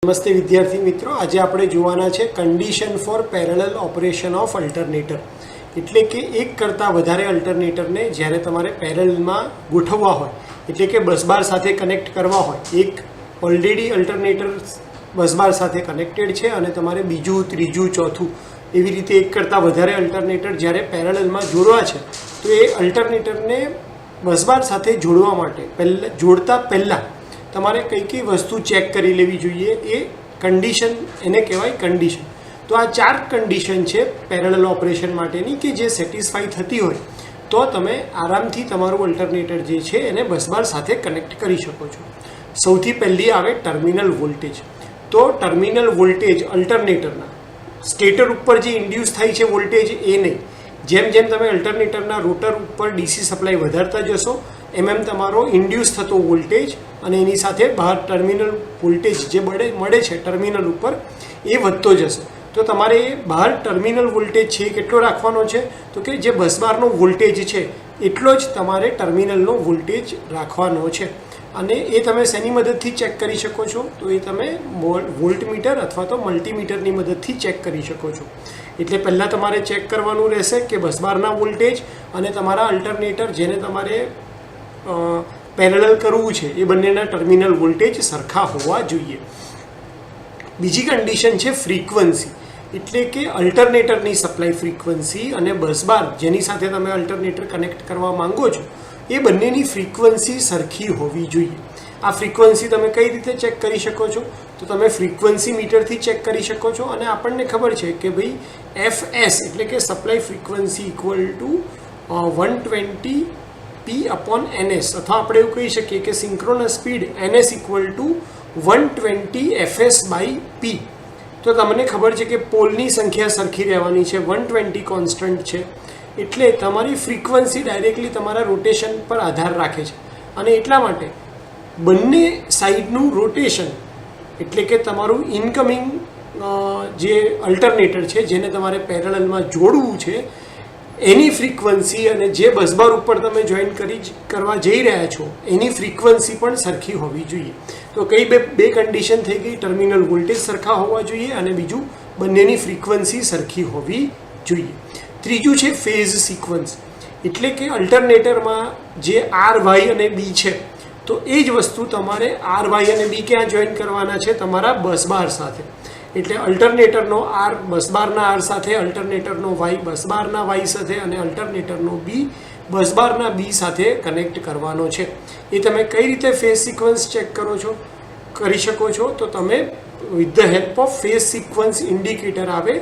નમસ્તે વિદ્યાર્થી મિત્રો, આજે આપણે જોવાના છે condition for parallel operation of alternator. એટલે કે એક કરતાં વધારે અલ્ટરનેટરને જ્યારે તમારે પેરેલલમાં ગોઠવવા હોય, એટલે કે બસબાર સાથે કનેક્ટ કરવા હોય, એક ઓલરેડી અલ્ટરનેટર બસબાર સાથે કનેક્ટેડ છે અને તમારે બીજું, ત્રીજું, ચોથું એવી રીતે એક કરતાં વધારે અલ્ટરનેટર જ્યારે પેરેલલમાં જોડવા છે, તો એ અલ્ટરનેટરને બસબાર સાથે જોડવા માટે જોડતા પહેલાં તમારે કઈ વસ્તુ ચેક કરી લેવી જોઈએ, એ કન્ડિશન એને કહેવાય કન્ડિશન. તો આ 4 કન્ડિશન છે પેરેલલ ઓપરેશન માટેની કે જે સેટિસ્ફાઈ થતી હોય તો તમે આરામથી તમારું અલ્ટરનેટર જે છે એને બસબાર સાથે કનેક્ટ કરી શકો છો. સૌથી પહેલી આવે ટર્મિનલ વોલ્ટેજ. તો ટર્મિનલ વોલ્ટેજ અલ્ટરનેટરના સ્ટેટર ઉપર જે ઇન્ડ્યુસ થાય છે વોલ્ટેજ એ નહીં, જેમ જેમ તમે અલ્ટરનેટરના રોટર ઉપર ડીસી સપ્લાય વધારતા જશો એમ તમારો ઇન્ડ્યુસ થતો વોલ્ટેજ અને એની સાથે બહાર ટર્મિનલ વોલ્ટેજ જે મળે છે ટર્મિનલ ઉપર એ વધતો જશે. તો તમારે બહાર ટર્મિનલ વોલ્ટેજ છે કેટલો રાખવાનો છે, તો કે જે બસબારનો વોલ્ટેજ છે એટલો જ તમારે ટર્મિનલનો વોલ્ટેજ રાખવાનો છે. અને એ તમે શેની મદદથી ચેક કરી શકો છો, તો એ તમે વોલ્ટમીટર અથવા તો મલ્ટીમીટરની મદદથી ચેક કરી શકો છો. એટલે પહેલાં તમારે ચેક કરવાનું રહેશે કે બસબારના વોલ્ટેજ અને તમારા અલ્ટરનેટર જેને તમારે પેરેલલ કરવું છે એ બંનેના ટર્મિનલ વોલ્ટેજ સરખા હોવા જોઈએ. બીજી કન્ડિશન છે ફ્રીક્વન્સી. એટલે કે અલ્ટરનેટરની સપ્લાય ફ્રીક્વન્સી અને બસબાર જેની સાથે તમે અલ્ટરનેટર કનેક્ટ કરવા માંગો છો એ બંનેની ફ્રીક્વન્સી સરખી હોવી જોઈએ. આ ફ્રીક્વન્સી તમે કઈ રીતે ચેક કરી શકો છો, તો તમે ફ્રીક્વન્સી મીટરથી ચેક કરી શકો છો. અને આપણને ખબર છે કે ભાઈ FS એટલે કે supply frequency equal to 120 P/ns, અથવા આપણે એવું કહી શકીએ કે synchronous speed NS equal to 120 fs/p. તો તમને ખબર છે કે પોલની સંખ્યા સરખી રહેવાની છે, 120 કોન્સ્ટન્ટ છે, એટલે તમારી ફ્રીક્વન્સી ડાયરેક્ટલી તમારા રોટેશન પર આધાર રાખે છે. અને એટલા માટે બંને સાઈડનું રોટેશન એટલે કે તમારું ઇનકમિંગ જે અલ્ટરનેટર છે જેને તમારે પેરેલલમાં જોડવું છે એની ફ્રીક્વન્સી અને જે બસબાર ઉપર તમે જોઈન કરવા જઈ રહ્યા છો એની ફ્રીક્વન્સી પણ સરખી હોવી જોઈએ. તો કઈ બે કન્ડિશન થઈ ગઈ, ટર્મિનલ વોલ્ટેજ સરખા હોવા જોઈએ અને બીજું બંનેની ફ્રીક્વન્સી સરખી હોવી જોઈએ. ત્રીજું છે ફેઝ સિક્વન્સ. એટલે કે અલ્ટરનેટરમાં જે RY અને B છે તો એ જ વસ્તુ તમારે RY અને B ક્યાં જોઈન કરવાના છે, તમારા બસબાર સાથે. એટલે અલ્ટરનેટરનો R બસબારના R સાથે, અલ્ટરનેટરનો Y બસબારના Y સાથે અને અલ્ટરનેટરનો B બસબારના B સાથે કનેક્ટ કરવાનો છે. એ તમે કઈ રીતે ફેઝ સિક્વન્સ ચેક કરી શકો છો, તો તમે with the help of phase sequence indicator આવે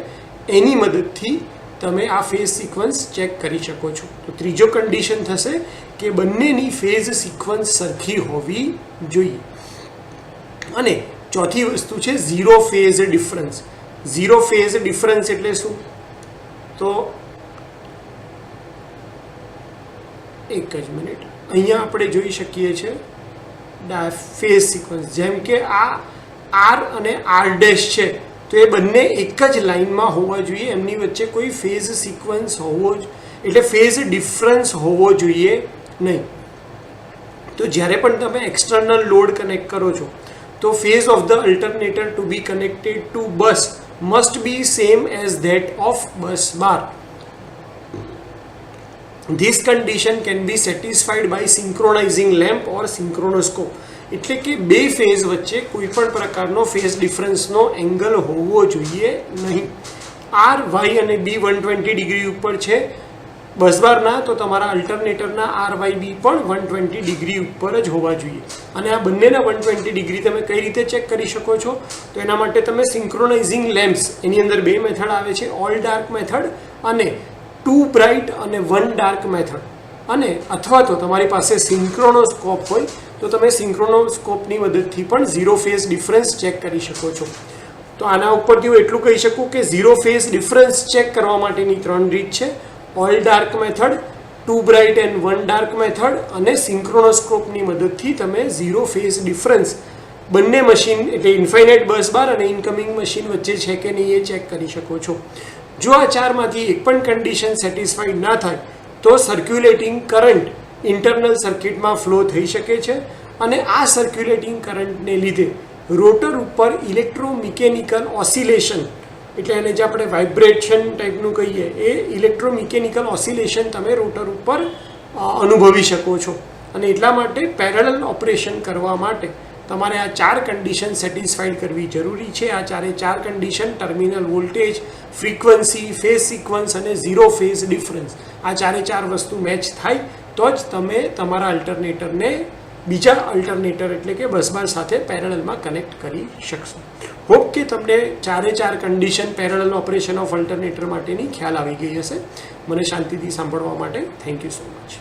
એની મદદથી તમે આ ફેઝ સિક્વન્સ ચેક કરી શકો છો. તો ત્રીજો કન્ડિશન થશે કે બંનેની ફેઝ સિક્વન્સ સરખી હોવી જોઈએ. અને ચોથી વસ્તુ છે zero phase difference. Zero phase difference એટલે શું, તો એક જ મિનિટ, અહીંયા આપણે જોઈ શકીએ છીએ ફેઝ સિક્વન્સ. જેમ કે આ R અને R' છે તો એ બંને એક જ લાઇનમાં હોવા જોઈએ, એમની વચ્ચે કોઈ ફેઝ સિક્વન્સ એટલે ફેઝ ડિફરન્સ હોવો જોઈએ નહીં. તો જ્યારે પણ તમે એક્સટર્નલ લોડ કનેક્ટ કરો છો તો phase of the alternator to be connected to bus must be same as that of bus bar. This condition can be satisfied by synchronizing lamp or synchronoscope. એટલે કે બે ફેઝ વચ્ચે કોઈ પણ પ્રકારનો ફેઝ ડિફરન્સનો એંગલ હોવો જોઈએ નહીં. RY અને B 120 ડિગ્રી ઉપર છે બસબારના, તો તમારા અલ્ટરનેટરના RYB પણ 120 ડિગ્રી ઉપર જ હોવા જોઈએ. અને આ બંનેના 120 ડિગ્રી તમે કઈ રીતે ચેક કરી શકો છો, તો એના માટે તમે સિંક્રોનાઇઝિંગ લેમ્પ્સ, એની અંદર બે મેથડ આવે છે, ઓલ ડાર્ક મેથડ અને 2 બ્રાઇટ અને 1 ડાર્ક મેથડ. અને અથવા તો તમારી પાસે સિંક્રોનોસ્કોપ હોય તો તમે સિંક્રોનોસ્કોપની મદદથી પણ ઝીરો ફેઝ ડિફરન્સ ચેક કરી શકો છો. તો આના ઉપરથી હું એટલું કહી શકું કે ઝીરો ફેઝ ડિફરન્સ ચેક કરવા માટેની 3 રીત છે, all dark method, 2 bright and 1 dark method અને સિંક્રોનોસ્કોપની મદદથી તમે ઝીરો ફેઝ ડિફરન્સ બંને મશીન એટલે ઇન્ફાઇનાઇટ બસ બાર અને ઇનકમિંગ મશીન વચ્ચે છે કે નહીં એ ચેક કરી શકો છો. જો આ 4માંથી એક પણ કન્ડિશન સેટિસ્ફાઈડ ના થાય તો સર્ક્યુલેટિંગ કરંટ ઇન્ટરનલ સર્કિટમાં ફ્લો થઈ શકે છે અને આ સર્ક્યુલેટિંગ કરંટને લીધે રોટર ઉપર ઇલેક્ટ્રોમિકેનિકલ ઓસિલેશન, એટલે એને જે આપણે વાઇબ્રેશન ટાઈપનું કહીએ એ ઇલેક્ટ્રોમિકેનિકલ ઓસિલેશન તમે રોટર ઉપર અનુભવી શકો છો. અને એટલા માટે પેરેલલ ઓપરેશન કરવા માટે તમારે આ 4 કન્ડિશન સેટિસ્ફાઈડ કરવી જરૂરી છે. આ 4 condition terminal voltage, frequency, phase sequence અને ઝીરો ફેઝ ડિફરન્સ, આ 4 વસ્તુ મેચ થાય તો જ તમે તમારા અલ્ટરનેટરને બીજા અલ્ટરનેટર એટલે કે બસબાર સાથે પેરેલલમાં કનેક્ટ કરી શકશો. હોપ કે તમને 4 condition parallel operation of alternator માટેની ખ્યાલ આવી ગઈ હશે. મને શાંતિથી સાંભળવા માટે થેન્ક યુ સો મચ.